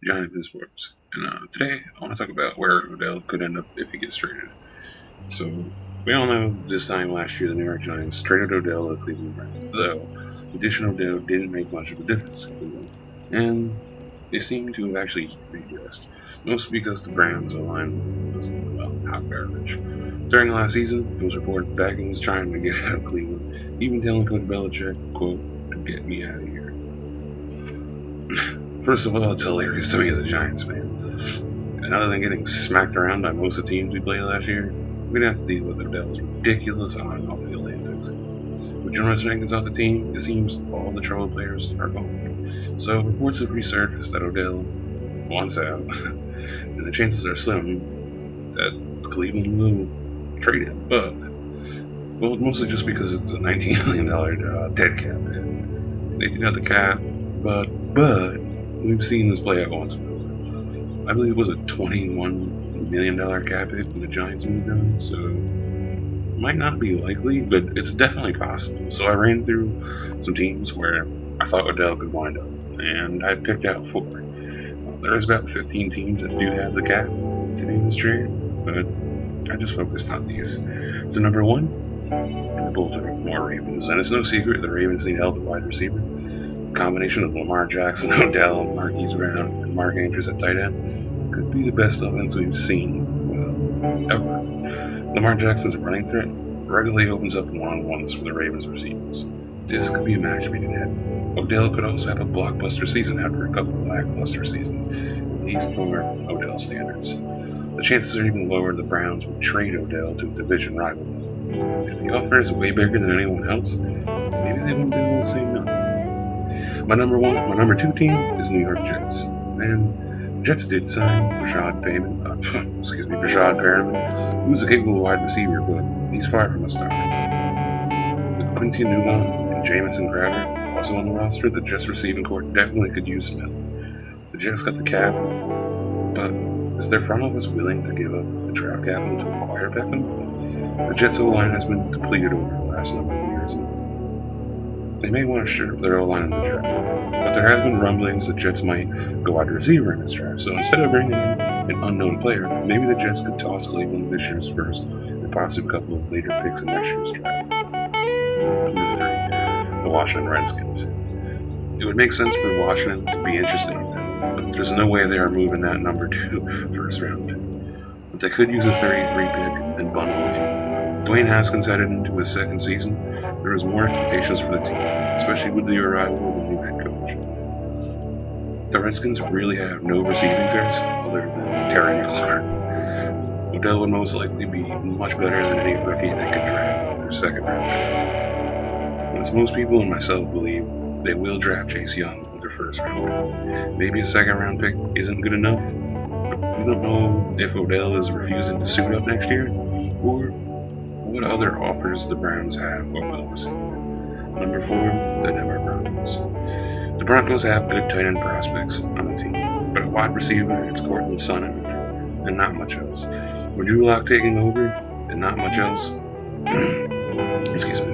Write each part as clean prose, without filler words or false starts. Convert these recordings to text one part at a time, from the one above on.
Giants in sports. And today I want to talk about where Odell could end up if he gets traded. So we all know this time last year the New York Giants traded Odell to the Cleveland Browns. Though the addition of Odell didn't make much of a difference in Cleveland, and they seem to have actually regressed, mostly because the Browns' line was hot garbage. During last season, it was reported Beckham was trying to get out of Cleveland, even telling Coach Belichick, "quote to get me out of here." First of all, it's hilarious to me as a Giants fan. And other than getting smacked around by most of the teams we played last year, we'd have to deal with Odell's ridiculous on and off field antics. With Jonas Jenkins off the team, it seems all the trouble players are gone. So reports have resurfaced that Odell wants out, and the chances are slim that Cleveland will trade him. But, well, mostly just because it's a $19 million dead cap. They do have the cap, but we've seen this play out once before. I believe it was a $21 million cap hit when the Giants moved on, so it might not be likely, but it's definitely possible. So I ran through some teams where I thought Odell could wind up, and I picked out four. There's about 15 teams that do have the cap to do this trade, but I just focused on these. So number one, the Baltimore Ravens, and it's no secret the Ravens need help at wide receiver. A combination of Lamar Jackson, Odell, Marquise Brown, and Mark Andrews at tight end could be the best offense we've seen, well, ever. Lamar Jackson's running threat regularly opens up one-on-ones for the Ravens receivers. This could be a match made in heaven. Odell could also have a blockbuster season after a couple of lackluster seasons, at least for Odell standards. The chances are even lower the Browns would trade Odell to a division rival. If the offer is way bigger than anyone else, maybe they wouldn't be able to say no. My number two team is New York Jets. And Jets did sign Rashad Perriman, who's a capable wide receiver, but he's far from a star. With Quincy Newman and Jamison Crowder also on the roster, the Jets receiving court definitely could use some help. The Jets got the cap, but is their front office willing to give up the draft capital to acquire Beckham? The Jets O-line has been depleted over the last number of years, and they may want to shore up their O-line in the draft. But there have been rumblings the Jets might go wide receiver in this draft. So instead of bringing in an unknown player, maybe the Jets could toss Cleveland this year's first and possibly a couple of later picks in next year's draft. Number three, the Washington Redskins. It would make sense for Washington to be interested in them, but there's no way they are moving that number two first round. But they could use a 33 pick and bundle a team. Dwayne Haskins headed into his second season. There was more expectations for the team, especially with the arrival of the new head coach. The Redskins really have no receiving threats other than Terry McLaurin. Odell would most likely be much better than any rookie they could draft in their second round pick. As most people and myself believe, they will draft Chase Young with their first round pick. Maybe a second round pick isn't good enough. We don't know if Odell is refusing to suit up next year, or what other offers the Browns have or will receive. Number four, the Denver Broncos. The Broncos have good tight end prospects on the team, but at wide receiver, it's Cortland Sutton and not much else. With Drew Lock taking over and not much else,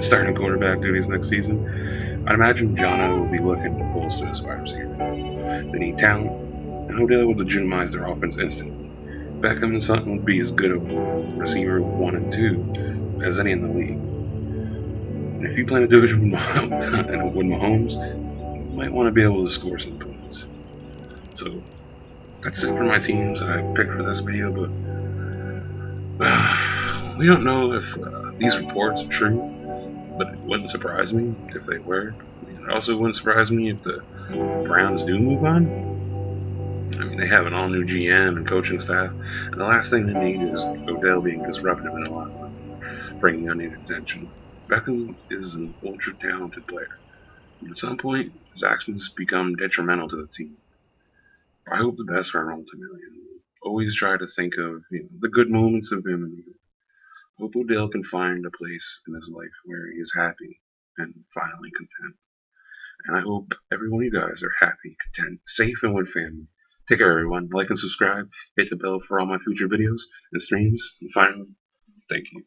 starting quarterback duties next season, I'd imagine Jono will be looking to bolster this wide receiver. They need talent, and Odell would legitimize their offense instantly. Beckham and Sutton would be as good a receiver one and two as any in the league. And if you play in a division with Mahomes, you might want to be able to score some points. So that's it for my teams that I picked for this video, but we don't know if these reports are true, but it wouldn't surprise me if they were. It also wouldn't surprise me if the Browns do move on. I mean, they have an all-new GM and coaching staff, and the last thing they need is Odell being disruptive in a locker room, bringing unneeded attention. Beckham is an ultra-talented player, but at some point, his actions become detrimental to the team. I hope the best for him ultimately. Always try to think of the good moments of him. And hope Odell can find a place in his life where he is happy and finally content. And I hope every one of you guys are happy, content, safe, and with family. Take care, everyone. Like and subscribe. Hit the bell for all my future videos and streams. And finally, thank you.